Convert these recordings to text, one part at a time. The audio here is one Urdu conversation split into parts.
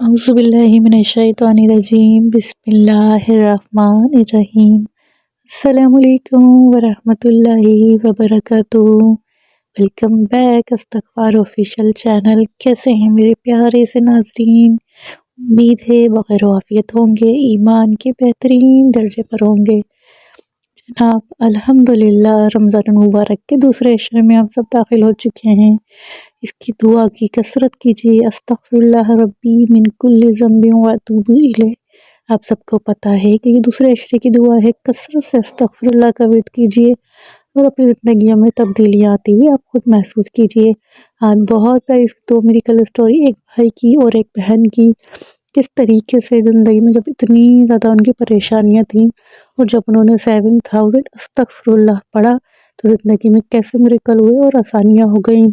اعوذ باللہ من الشیطان الرجیم، بسم اللہ الرحمن الرحیم۔ السلام علیکم ورحمۃ اللہ وبرکاتہ۔ ویلکم بیک استغفار آفیشیل چینل۔ کیسے ہیں میرے پیارے سے ناظرین؟ امید ہے بخیر و عافیت ہوں گے، ایمان کے بہترین درجے پر ہوں گے۔ جناب الحمدللہ رمضان المبارک کے دوسرے عشرے میں ہم سب داخل ہو چکے ہیں۔ اس کی دعا کی کثرت کیجیے۔ استغفر اللہ ربی من کل ذنب واتوب الیہ۔ آپ سب کو پتہ ہے کہ یہ دوسرے عشرے کی دعا ہے۔ کثرت سے استغفر اللہ کا ورد کیجیے اور اپنی زندگیوں میں تبدیلیاں آتی ہوئی آپ خود محسوس کیجیے۔ آج بہت پیاری دو میریکل اسٹوری، ایک بھائی کی اور ایک بہن کی، کس طریقے سے زندگی میں جب اتنی زیادہ ان کی پریشانیاں تھیں اور جب انہوں نے 7000 استغفر اللہ پڑھا تو زندگی میں کیسے میریکل ہوئے اور آسانیاں ہو گئیں۔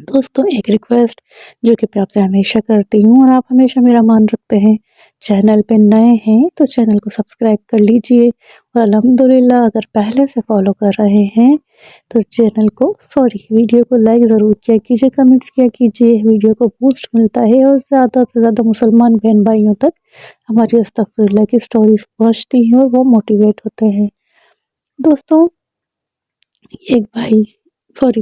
دوستوں، ایک ریکویسٹ جو کہ میں آپ سے ہمیشہ کرتی ہوں اور آپ ہمیشہ میرا مان رکھتے ہیں، چینل پہ نئے ہیں تو چینل کو سبسکرائب کر لیجئے، اور الحمدللہ اگر پہلے سے فالو کر رہے ہیں تو چینل کو ویڈیو کو لائک ضرور کیا کیجئے، کمنٹس کیا کیجئے۔ ویڈیو کو بوسٹ ملتا ہے اور زیادہ سے زیادہ مسلمان بہن بھائیوں تک ہماری استغفر اللہ کی سٹوریز پہنچتی ہیں اور وہ موٹیویٹ ہوتے ہیں۔ دوستوں، ایک بھائی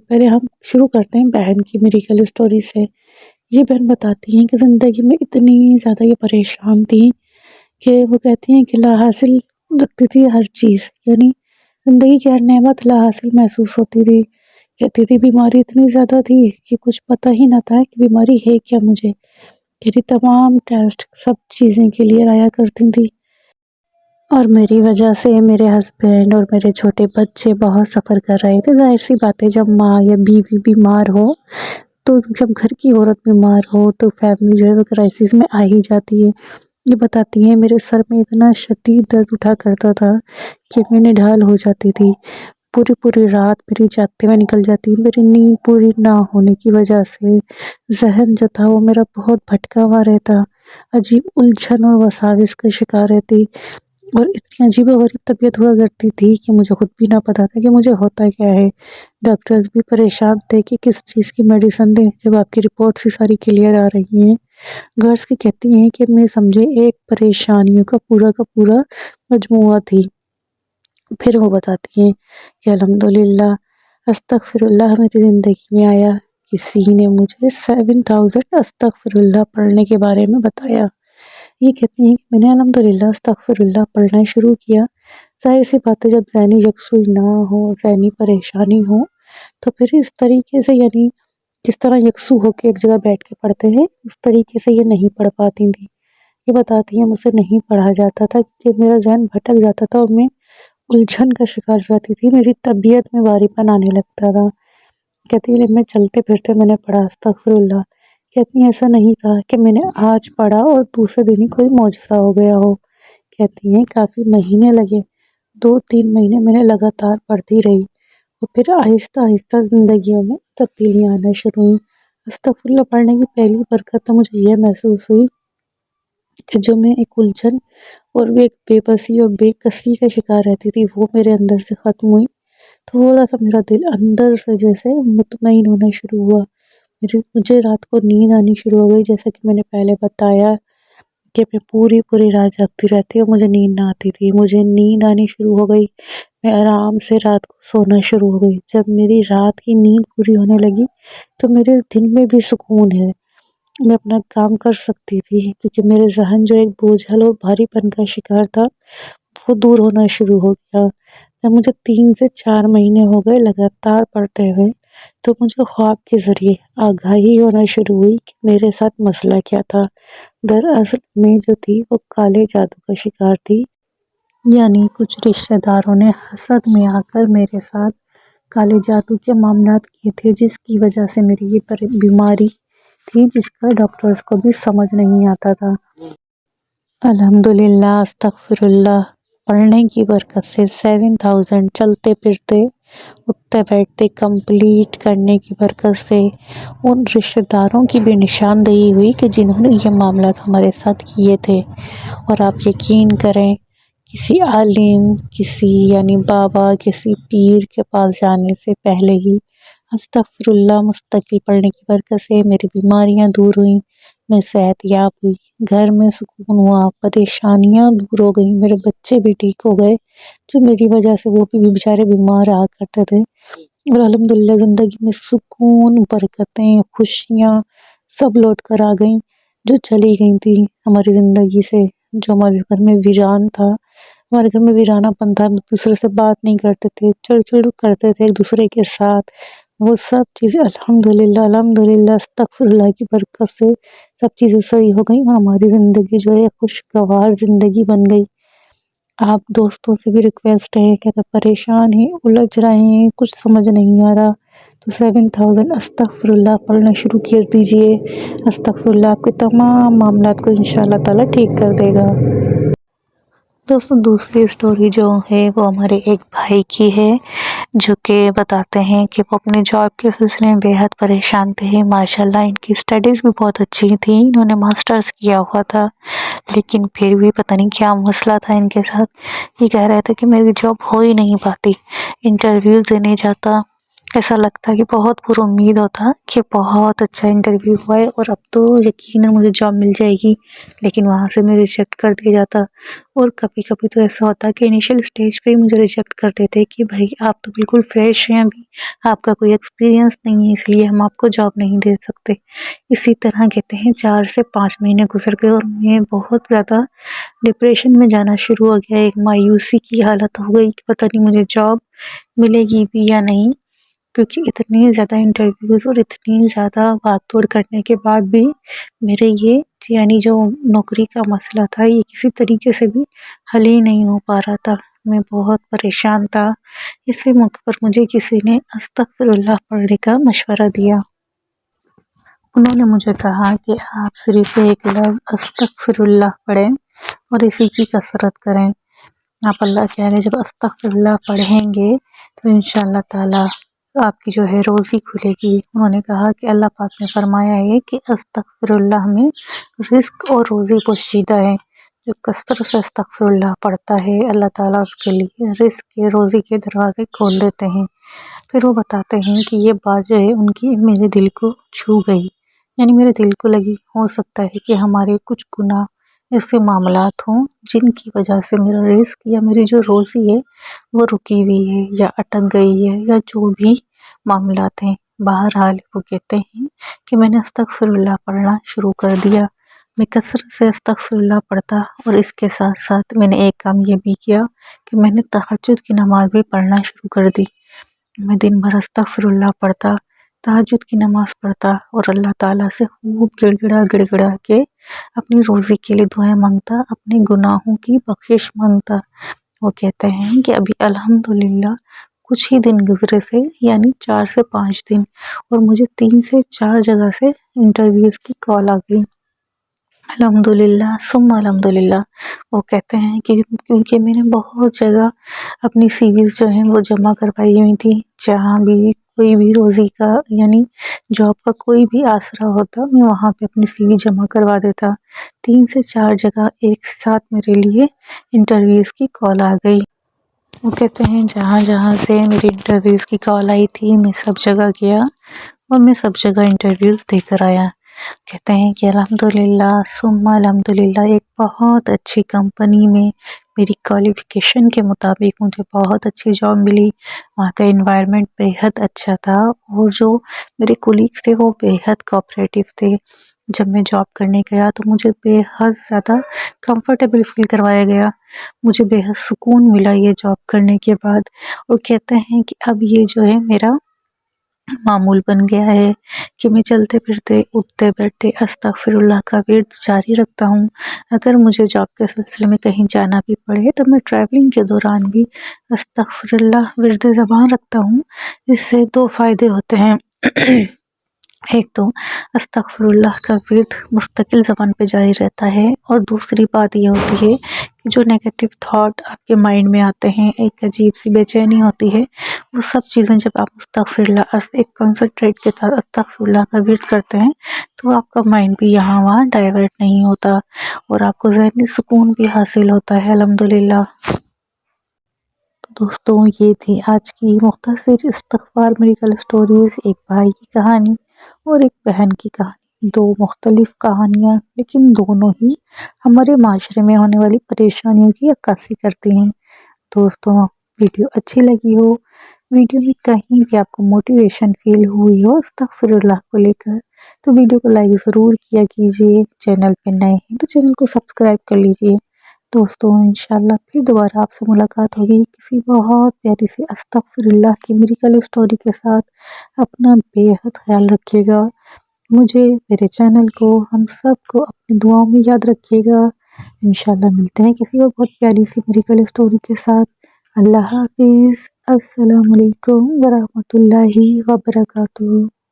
پہلے ہم شروع کرتے ہیں بہن کی میریکل اسٹوری سے۔ یہ بہن بتاتی ہیں کہ زندگی میں اتنی زیادہ یہ پریشان تھی کہ وہ کہتی ہیں کہ لا حاصل رکھتی تھی ہر چیز، یعنی زندگی کی ہر نعمت لا حاصل محسوس ہوتی تھی۔ کہتی تھی بیماری اتنی زیادہ تھی کہ کچھ پتہ ہی نہ تھا کہ بیماری ہے کیا مجھے۔ کہتی تمام ٹیسٹ سب چیزیں کے لیے لایا کرتی تھی، اور میری وجہ سے میرے ہسبینڈ اور میرے چھوٹے بچے بہت سفر کر رہے تھے۔ ظاہر سی بات ہے، جب ماں یا بیوی بیمار ہو تو جب گھر کی عورت بیمار ہو تو فیملی جو ہے وہ کرائسس میں آ ہی جاتی ہے۔ یہ بتاتی ہیں میرے سر میں اتنا شدید درد اٹھا کرتا تھا کہ میں نڈھال ہو جاتی تھی۔ پوری رات میری جاگتے میں نکل جاتی، میری نیند پوری نہ ہونے کی وجہ سے ذہن جو تھا وہ میرا بہت بھٹکا ہوا رہتا، عجیب الجھن اور وساوس کا شکار رہتی، اور اتنی عجیب و غریب طبیعت ہوا کرتی تھی کہ مجھے خود بھی نہ پتا تھا کہ مجھے ہوتا کیا ہے۔ ڈاکٹرز بھی پریشان تھے کہ کس چیز کی میڈیسن دیں جب آپ کی رپورٹس ہی ساری کلیئر آ رہی ہیں۔ غرض کی کہتی ہیں کہ میں سمجھے ایک پریشانیوں کا پورا مجموعہ تھی۔ پھر وہ بتاتی ہیں کہ الحمدللہ استغفر اللہ میری زندگی میں آیا، کسی نے مجھے 7000 استغفر اللہ پڑھنے کے بارے میں بتایا۔ یہ کہتی ہیں کہ میں نے الحمدللہ استغفر اللہ پڑھنا شروع کیا۔ ظاہر سی بات ہے، جب ذہنی یکسوئی نہ ہو، ذہنی پریشانی ہو تو پھر اس طریقے سے، یعنی جس طرح یکسو ہو کے ایک جگہ بیٹھ کے پڑھتے ہیں اس طریقے سے یہ نہیں پڑھ پاتی تھی۔ یہ بتاتی ہیں مجھ سے نہیں پڑھا جاتا تھا کہ میرا ذہن بھٹک جاتا تھا اور میں الجھن کا شکار جاتی تھی، میری طبیعت میں بھاری پن آنے لگتا تھا۔ کہتی ہے میں چلتے پھرتے میں نے پڑھا استغفر اللہ۔ کہتی ہیں ایسا نہیں تھا کہ میں نے آج پڑھا اور دوسرے دن ہی کوئی معجزہ ہو گیا ہو۔ کہتی ہیں کافی مہینے لگے، 2-3 مہینے میں نے لگاتار پڑھتی رہی، اور پھر آہستہ زندگیوں میں تبدیلیاں آنا شروع ہوئیں۔ استغفر اللہ پڑھنے کی پہلی برکت تو مجھے یہ محسوس ہوئی کہ جو میں ایک الجھن اور ایک بے بسی اور بے کسی کا شکار رہتی تھی وہ میرے اندر سے ختم ہوئی۔ تھوڑا سا میرا دل اندر سے جیسے مطمئن ہونا شروع ہوا، مجھے رات کو نیند آنی شروع ہو گئی، جیسا کہ میں نے پہلے بتایا کہ میں پوری رات جاگتی رہتی اور مجھے نیند نہ آتی تھی۔ مجھے نیند آنی شروع ہو گئی، میں آرام سے رات کو سونا شروع ہو گئی۔ جب میری رات کی نیند پوری ہونے لگی تو میرے دن میں بھی سکون ہے، میں اپنا کام کر سکتی تھی، کیونکہ میرے ذہن جو ایک بوجھل اور بھاری پن کا شکار تھا وہ دور ہونا شروع ہو گیا۔ جب مجھے 3 سے 4 مہینے ہو گئے لگاتار پڑھتے ہوئے تو مجھے خواب کے ذریعے آگاہی ہونا شروع ہوئی کہ میرے ساتھ مسئلہ کیا تھا۔ دراصل میں جو تھی وہ کالے جادو کا شکار تھی، یعنی کچھ رشتہ داروں نے حسد میں آ کر میرے ساتھ کالے جادو کے معاملات کیے تھے، جس کی وجہ سے میری یہ بیماری تھی جس کا ڈاکٹرز کو بھی سمجھ نہیں آتا تھا۔ الحمدللہ استغفر اللہ پڑھنے کی برکت سے 7000 چلتے پھرتے اٹھتے بیٹھتے کمپلیٹ کرنے کی برکت سے ان رشتہ داروں کی بھی نشاندہی ہوئی کہ جنہوں نے یہ معاملات ہمارے ساتھ کیے تھے۔ اور آپ یقین کریں، کسی عالم، کسی یعنی بابا، کسی پیر کے پاس جانے سے پہلے ہی استغفر اللہ مستقل پڑھنے کی برکت سے میری بیماریاں دور ہوئیں، میں صحت یاب ہوئی، گھر میں سکون ہوا، پریشانیاں دور ہو گئیں، میرے بچے بھی ٹھیک ہو گئے جو میری وجہ سے وہ بھی بیچارے بیمار رہا کرتے تھے۔ اور الحمدللہ زندگی میں سکون، برکتیں، خوشیاں سب لوٹ کر آ گئیں جو چلی گئی تھی ہماری زندگی سے، جو ہمارے گھر میں ویران تھا۔ ہمارے گھر میں ویرانہ پن تھا، ہم ایک دوسرے سے بات نہیں کرتے تھے، چڑ کرتے تھے ایک دوسرے کے ساتھ، وہ سب چیزیں الحمدللہ استغفر اللہ کی برکت سے سب چیزیں صحیح ہو گئیں، ہماری زندگی جو ہے خوشگوار زندگی بن گئی۔ آپ دوستوں سے بھی ریکویسٹ ہے کہ اگر پریشان ہیں، الجھ رہے ہیں، کچھ سمجھ نہیں آ رہا تو 7000 استغفر اللہ پڑھنا شروع کر دیجئے۔ استغفر اللہ آپ کے تمام معاملات کو انشاءاللہ تعالیٰ ٹھیک کر دے گا۔ دوستوں دوسری سٹوری جو ہے وہ ہمارے ایک بھائی کی ہے، جو کہ بتاتے ہیں کہ وہ اپنے جاب کے سلسلے میں بے حد پریشان تھے۔ ماشاءاللہ ان کی سٹڈیز بھی بہت اچھی تھیں، انہوں نے ماسٹرز کیا ہوا تھا، لیکن پھر بھی پتہ نہیں کیا مسئلہ تھا ان کے ساتھ۔ یہ کہہ رہے تھے کہ میری جاب ہو ہی نہیں پاتی، انٹرویو دینے جاتا ایسا لگتا کہ بہت پر امید ہوتا کہ بہت اچھا انٹرویو ہوا ہے اور اب تو یقیناً مجھے جاب مل جائے گی، لیکن وہاں سے میں ریجیکٹ کر دیا جاتا۔ اور کبھی کبھی تو ایسا ہوتا کہ انیشل سٹیج پہ ہی مجھے ریجیکٹ کر دیتے کہ بھائی آپ تو بالکل فریش ہیں، ابھی آپ کا کوئی ایکسپیرینس نہیں ہے، اس لیے ہم آپ کو جاب نہیں دے سکتے۔ اسی طرح کہتے ہیں 4 سے 5 مہینے گزر گئے اور میں بہت زیادہ ڈپریشن میں جانا شروع ہو گیا، ایک مایوسی کی حالت ہو گئی کہ پتہ نہیں مجھے جاب ملے گی بھی یا نہیں، کیونکہ اتنی زیادہ انٹرویوز اور اتنی زیادہ بھاگ دوڑ کرنے کے بعد بھی میرے یہ یعنی جو نوکری کا مسئلہ تھا یہ کسی طریقے سے بھی حل ہی نہیں ہو پا رہا تھا۔ میں بہت پریشان تھا، اسی موقع پر مجھے کسی نے استغفر اللہ پڑھنے کا مشورہ دیا۔ انہوں نے مجھے کہا کہ آپ صرف ایک لفظ استغفر اللہ پڑھیں اور اسی کی کثرت کریں۔ آپ اللہ کہہ رہے جب استغفر اللہ پڑھیں گے تو انشاءاللہ تعالیٰ آپ کی جو ہے روزی کھلے گی۔ انہوں نے کہا کہ اللہ پاک نے فرمایا ہے کہ استغفر اللہ میں رزق اور روزی پوشیدہ ہے، جو کثرت سے استغفر اللہ پڑھتا ہے اللہ تعالیٰ اس کے لیے رزق کے روزی کے دروازے کھول دیتے ہیں۔ پھر وہ بتاتے ہیں کہ یہ بات جو ہے ان کی میرے دل کو چھو گئی، یعنی میرے دل کو لگی۔ ہو سکتا ہے کہ ہمارے کچھ گناہ ایسے معاملات ہوں جن کی وجہ سے میرا رزق یا میری جو روزی ہے وہ رکی ہوئی ہے یا اٹک گئی ہے، یا جو بھی معاملات ہیں۔ بہرحال وہ کہتے ہیں کہ میں نے استغفر اللہ پڑھنا شروع کر دیا، میں کثرت سے استغفر اللہ پڑھتا، اور اس کے ساتھ ساتھ میں نے ایک کام یہ بھی کیا کہ میں نے تہجد کی نماز بھی پڑھنا شروع کر دی۔ میں دن بھر استغفر اللہ پڑھتا، تہجد کی نماز پڑھتا اور اللہ تعالیٰ سے خوب گڑ گڑا کے اپنی روزی کے لیے دعائیں مانگتا، اپنے گناہوں کی بخشش مانگتا۔ وہ کہتے ہیں کہ ابھی الحمدللہ کچھ ہی دن گزرے سے، یعنی 4 سے 5 دن، اور مجھے 3 سے 4 جگہ سے انٹرویوز کی کال آ گئی۔ الحمدللہ ثم الحمدللہ۔ وہ کہتے ہیں کہ کیونکہ میں نے بہت جگہ اپنی سی ویز جو ہیں وہ جمع کروائی ہوئی تھی، جہاں بھی کوئی بھی روزی کا یعنی جاب کا کوئی بھی آسرا ہوتا میں وہاں پہ اپنی سی وی جمع کروا دیتا۔ 3 سے 4 جگہ ایک ساتھ میرے لیے انٹرویوز کی کال آ گئی۔ وہ کہتے ہیں جہاں جہاں سے میری انٹرویوز کی کال آئی تھی میں سب جگہ گیا اور میں سب جگہ انٹرویوز دے کر آیا۔ کہتے ہیں کہ الحمدللہ ثم الحمدللہ ایک بہت اچھی کمپنی میں میری کوالیفیکیشن کے مطابق مجھے بہت اچھی جاب ملی۔ وہاں کا انوائرمنٹ بے حد اچھا تھا اور جو میرے کولیگز تھے وہ بے حد کوآپریٹیو تھے۔ جب میں جاب کرنے گیا تو مجھے بے حد زیادہ کمفرٹیبل فیل کروایا گیا، مجھے بے حد سکون ملا یہ جاب کرنے کے بعد۔ اور کہتے ہیں کہ اب یہ جو ہے میرا معمول بن گیا ہے کہ میں چلتے پھرتے اٹھتے بیٹھتے استغفر اللہ کا ورد جاری رکھتا ہوں۔ اگر مجھے جاب کے سلسلے میں کہیں جانا بھی پڑے تو میں ٹریولنگ کے دوران بھی استغفر اللہ ورد زبان رکھتا ہوں۔ اس سے 2 فائدے ہوتے ہیں، ایک تو استغفر اللہ کا ورد مستقل زبان پہ جاری رہتا ہے، اور دوسری بات یہ ہوتی ہے کہ جو نیگیٹو تھاٹ آپ کے مائنڈ میں آتے ہیں، ایک عجیب سی بے چینی ہوتی ہے، وہ سب چیزیں جب آپ استغفر اللہ ایک کنسنٹریٹ کے ساتھ استغفر اللہ کا ورد کرتے ہیں تو آپ کا مائنڈ بھی یہاں وہاں ڈائیورٹ نہیں ہوتا اور آپ کو ذہنی سکون بھی حاصل ہوتا ہے الحمدللہ۔ دوستوں یہ تھی آج کی مختصر استغفار میریکل سٹوریز، ایک بھائی کی کہانی اور ایک بہن کی کہانی، دو مختلف کہانیاں لیکن دونوں ہی ہمارے معاشرے میں ہونے والی پریشانیوں کی عکاسی کرتی ہیں۔ دوستوں ویڈیو اچھی لگی ہو، ویڈیو میں کہیں بھی آپ کو موٹیویشن فیل ہوئی ہو استغفر اللہ کو لے کر، تو ویڈیو کو لائک ضرور کیا کیجئے، چینل پہ نئے ہیں تو چینل کو سبسکرائب کر لیجئے۔ دوستوں انشاءاللہ پھر دوبارہ آپ سے ملاقات ہوگی کسی بہت پیاری سی استغفر اللہ کی میریکل سٹوری کے ساتھ۔ اپنا بے حد خیال رکھیے گا، مجھے، میرے چینل کو، ہم سب کو اپنی دعاؤں میں یاد رکھیے گا۔ انشاءاللہ ملتے ہیں کسی اور بہت پیاری سی میریکل سٹوری کے ساتھ۔ اللہ حافظ، السلام علیکم ورحمۃ اللہ وبرکاتہ۔